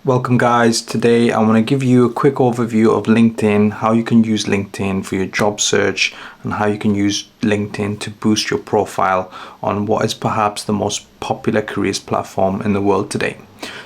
Welcome guys. Today I want to give you a quick overview of LinkedIn, how you can use LinkedIn for your job search and how you can use LinkedIn to boost your profile on what is perhaps the most popular careers platform in the world today.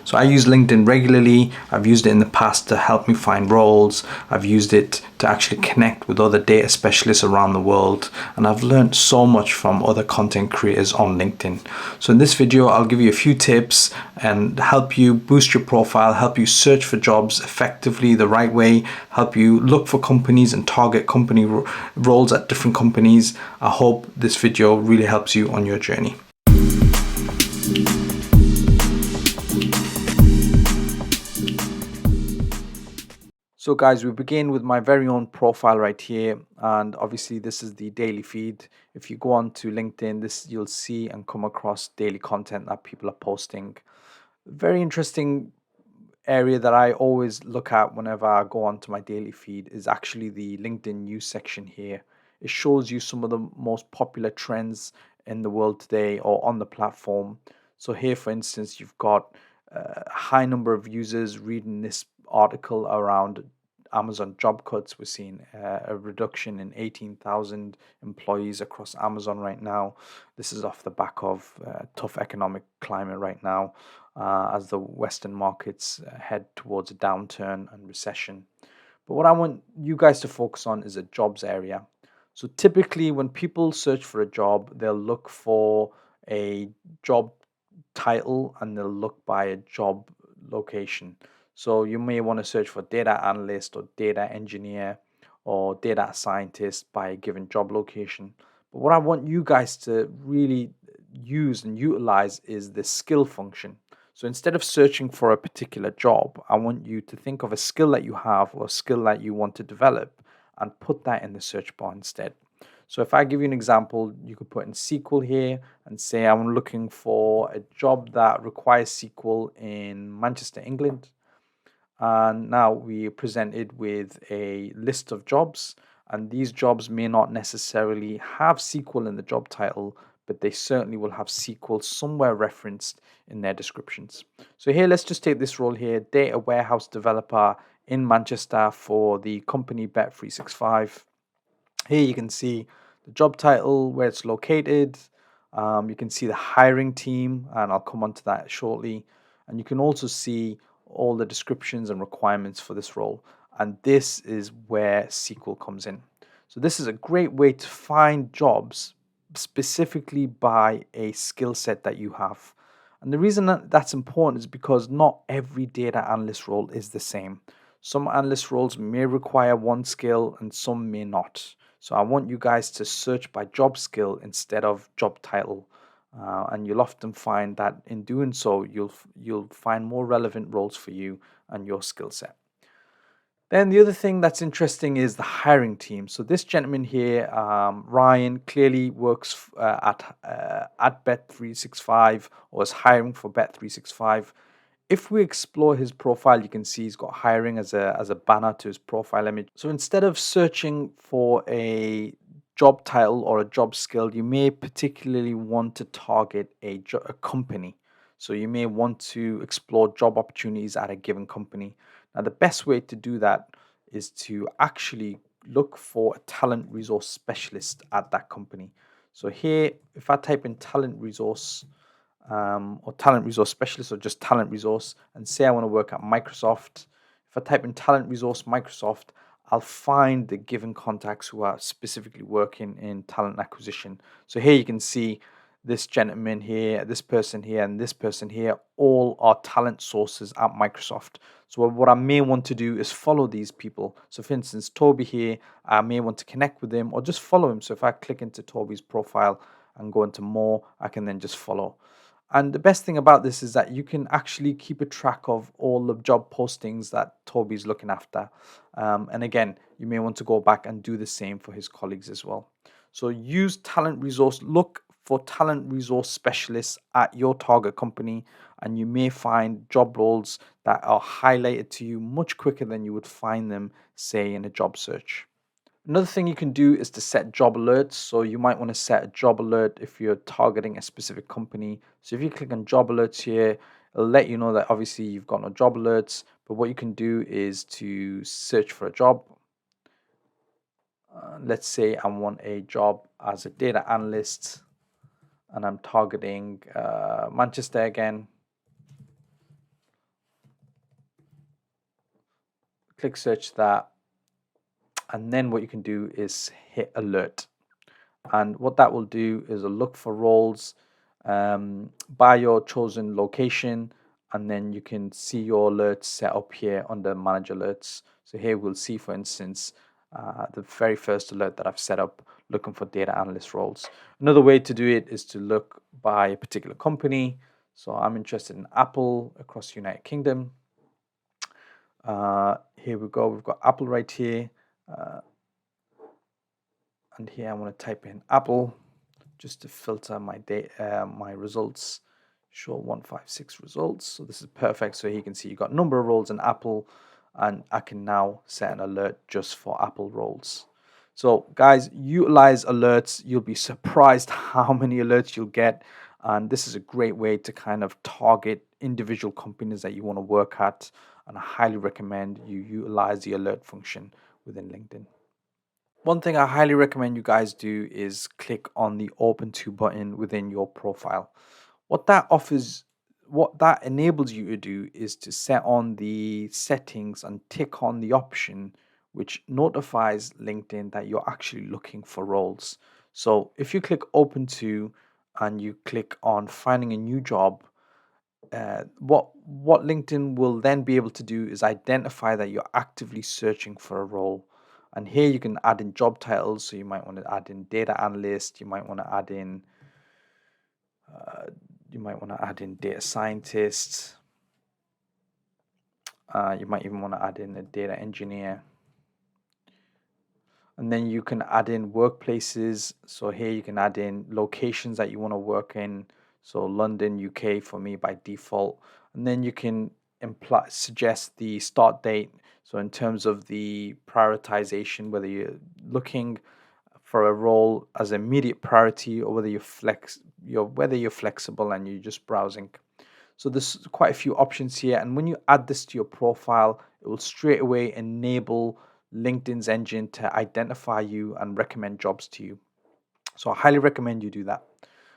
So I use LinkedIn regularly. I've used it in the past to help me find roles. I've used it to actually connect with other data specialists around the world. And I've learned so much from other content creators on LinkedIn. So in this video, I'll give you a few tips and help you boost your profile, help you search for jobs effectively the right way, help you look for companies and target company roles at different companies. I hope this video really helps you on your journey. So guys, we begin with my very own profile right here, and obviously this is the daily feed. If you go on to LinkedIn, you'll see and come across daily content that people are posting. Very interesting area that I always look at whenever I go onto my daily feed is actually the LinkedIn news section here. It shows you some of the most popular trends in the world today or on the platform. So here, for instance, you've got a high number of users reading this article around Amazon job cuts. We're seeing a reduction in 18,000 employees across Amazon right now. This is off the back of tough economic climate right now as the Western markets head towards a downturn and recession. But what I want you guys to focus on is the jobs area. So typically, when people search for a job, they'll look for a job title and they'll look by a job location. So you may want to search for data analyst or data engineer or data scientist by a given job location. But what I want you guys to really use and utilize is the skill function. So instead of searching for a particular job, I want you to think of a skill that you have or a skill that you want to develop and put that in the search bar instead. So if I give you an example, you could put in SQL here and say I'm looking for a job that requires SQL in Manchester, England. And now we are presented with a list of jobs, and these jobs may not necessarily have SQL in the job title, but they certainly will have SQL somewhere referenced in their descriptions. So here, let's just take this role here, data warehouse developer in Manchester for the company Bet365. Here you can see the job title, where it's located. You can see the hiring team, and I'll come on to that shortly. And you can also see all the descriptions and requirements for this role. And this is where SQL comes in. So this is a great way to find jobs specifically by a skill set that you have. And the reason that that's important is because not every data analyst role is the same. Some analyst roles may require one skill and some may not. So I want you guys to search by job skill instead of job title. And you'll often find that in doing so, you'll find more relevant roles for you and your skill set. Then the other thing that's interesting is the hiring team. So this gentleman here, Ryan, clearly works at Bet365 or is hiring for Bet365. If we explore his profile, you can see he's got hiring as a banner to his profile image. So instead of searching for a job title or a job skill, you may particularly want to target a company. So you may want to explore job opportunities at a given company. Now, the best way to do that is to actually look for a talent resource specialist at that company. So here, if I type in talent resource, or talent resource specialist or just talent resource, and say I want to work at Microsoft. If I type in talent resource Microsoft, I'll find the given contacts who are specifically working in talent acquisition. So here you can see this gentleman here, this person here, and this person here, all are talent sources at Microsoft. So what I may want to do is follow these people. So for instance, Toby here, I may want to connect with him or just follow him. So if I click into Toby's profile and go into more, I can then just follow. And the best thing about this is that you can actually keep a track of all the job postings that Toby's looking after. And again, you may want to go back and do the same for his colleagues as well. So use talent resource, look for talent resource specialists at your target company, and you may find job roles that are highlighted to you much quicker than you would find them, say, in a job search. Another thing you can do is to set job alerts. So you might want to set a job alert if you're targeting a specific company. So if you click on job alerts here, It'll let you know that obviously you've got no job alerts, but what you can do is to search for a job. Let's say I want a job as a data analyst and I'm targeting Manchester again. Click search that, and then what you can do is hit alert. And what that will do is look for roles by your chosen location, and then you can see your alerts set up here under manage alerts. So here we'll see, for instance, the very first alert that I've set up looking for data analyst roles. Another way to do it is to look by a particular company. So I'm interested in Apple across the United Kingdom. Here we go, we've got Apple right here. And here I want to type in Apple just to filter my data, my results. Show 156 results. So this is perfect. So here you can see you got number of roles in Apple, and I can now set an alert just for Apple roles. So guys, utilize alerts. You'll be surprised how many alerts you'll get. And this is a great way to kind of target individual companies that you want to work at. And I highly recommend you utilize the alert function within LinkedIn. One thing I highly recommend you guys do is click on the open to button within your profile. What that offers, what that enables you to do is to set on the settings and tick on the option which notifies LinkedIn that you're actually looking for roles. So if you click open to and you click on finding a new job, what LinkedIn will then be able to do is identify that you're actively searching for a role. And here you can add in job titles. So you might want to add in data analyst. You might want to add in data scientist. You might even want to add in a data engineer. And then you can add in workplaces. So here you can add in locations that you want to work in. So London, UK for me by default. And then you can suggest the start date. So in terms of the prioritization, whether you're looking for a role as immediate priority or whether you're flexible and you're just browsing. So there's quite a few options here. And when you add this to your profile, it will straight away enable LinkedIn's engine to identify you and recommend jobs to you. So I highly recommend you do that.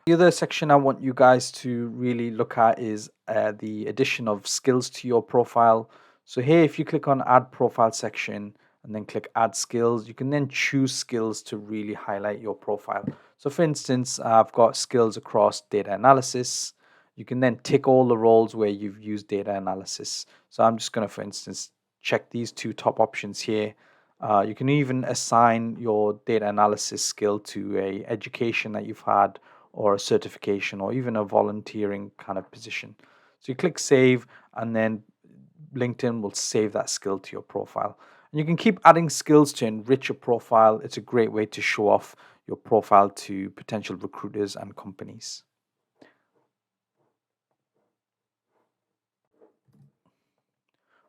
The other section I want you guys to really look at is the addition of skills to your profile. So here, if you click on add profile section and then click add skills, you can then choose skills to really highlight your profile. So for instance, I've got skills across data analysis. You can then tick all the roles where you've used data analysis. So I'm just going to, for instance, check these two top options here. You can even assign your data analysis skill to a education that you've had or a certification or even a volunteering kind of position. So you click save and then LinkedIn will save that skill to your profile. And you can keep adding skills to enrich your profile. It's a great way to show off your profile to potential recruiters and companies.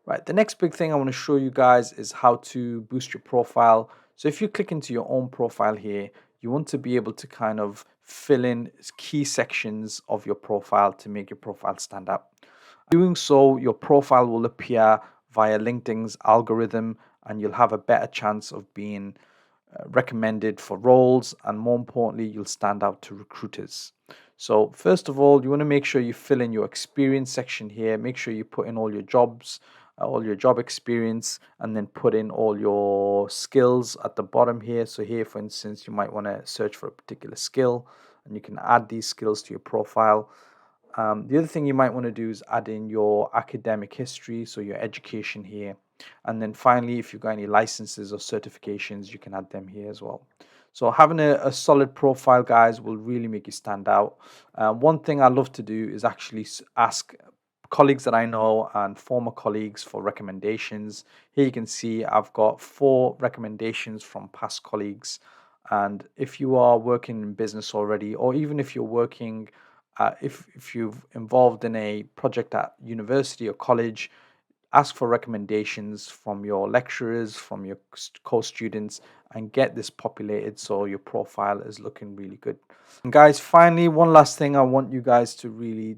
Right, the next big thing I want to show you guys is how to boost your profile. So if you click into your own profile here, you want to be able to kind of fill in key sections of your profile to make your profile stand out. Doing so, your profile will appear via LinkedIn's algorithm and you'll have a better chance of being recommended for roles, and more importantly, you'll stand out to recruiters. So first of all, you want to make sure you fill in your experience section here. Make sure you put in all your jobs, all your job experience, and then put in all your skills at the bottom here. So here, for instance, you might want to search for a particular skill and you can add these skills to your profile. The other thing you might want to do is add in your academic history, so your education here. And then finally, if you've got any licenses or certifications, you can add them here as well. So having a solid profile, guys, will really make you stand out. One thing I love to do is actually ask colleagues that I know and former colleagues for recommendations. Here you can see I've got 4 recommendations from past colleagues. And if you are working in business already, or even if you're working if you've involved in a project at university or college, ask for recommendations from your lecturers, from your co-students, and get this populated so your profile is looking really good. And guys, finally, one last thing I want you guys to really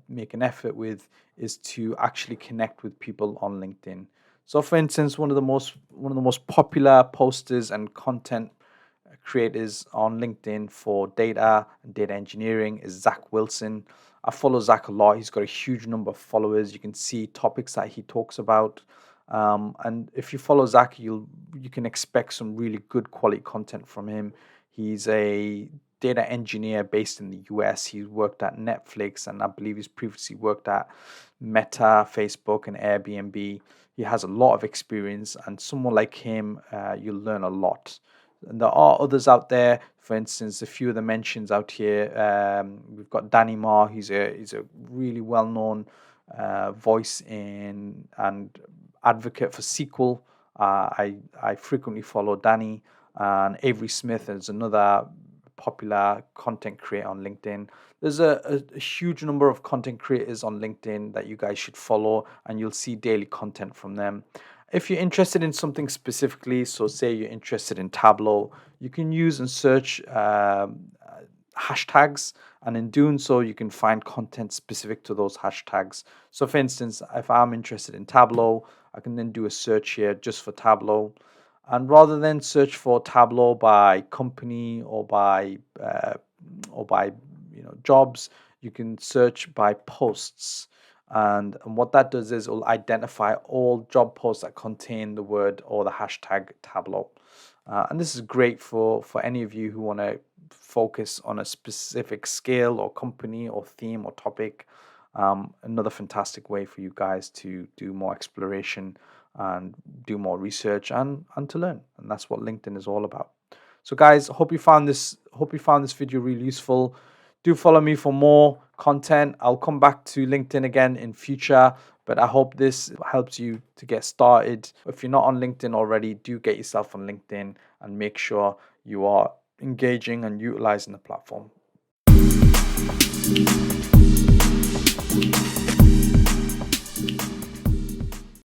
make an effort with is to actually connect with people on LinkedIn. So, for instance, one of the most popular posters and content creators on LinkedIn for data and data engineering is Zach Wilson. I follow Zach a lot. He's got a huge number of followers. You can see topics that he talks about. And if you follow Zach, you can expect some really good quality content from him. He's a data engineer based in the US. He's worked at Netflix, and I believe he's previously worked at Meta, Facebook, and Airbnb. He has a lot of experience, and someone like him, you'll learn a lot. And there are others out there. For instance, a few of the mentions out here. We've got Danny Marr. He's a really well known voice in and advocate for SQL. I frequently follow Danny, and Avery Smith is another popular content creator on LinkedIn. There's a huge number of content creators on LinkedIn that you guys should follow, and you'll see daily content from them. If you're interested in something specifically, so say you're interested in Tableau, you can use and search hashtags, and in doing so, you can find content specific to those hashtags. So, for instance, if I'm interested in Tableau, I can then do a search here just for Tableau. And rather than search for Tableau by company or by jobs, you can search by posts. And what that does is it will identify all job posts that contain the word or the hashtag Tableau. And this is great for any of you who want to focus on a specific skill or company or theme or topic. Another fantastic way for you guys to do more exploration and do more research and to learn. And that's what LinkedIn is all about. So guys, hope you found this video really useful. Do follow me for more content. I'll come back to LinkedIn again in future, but I hope this helps you to get started. If you're not on LinkedIn already, do get yourself on LinkedIn and make sure you are engaging and utilizing the platform.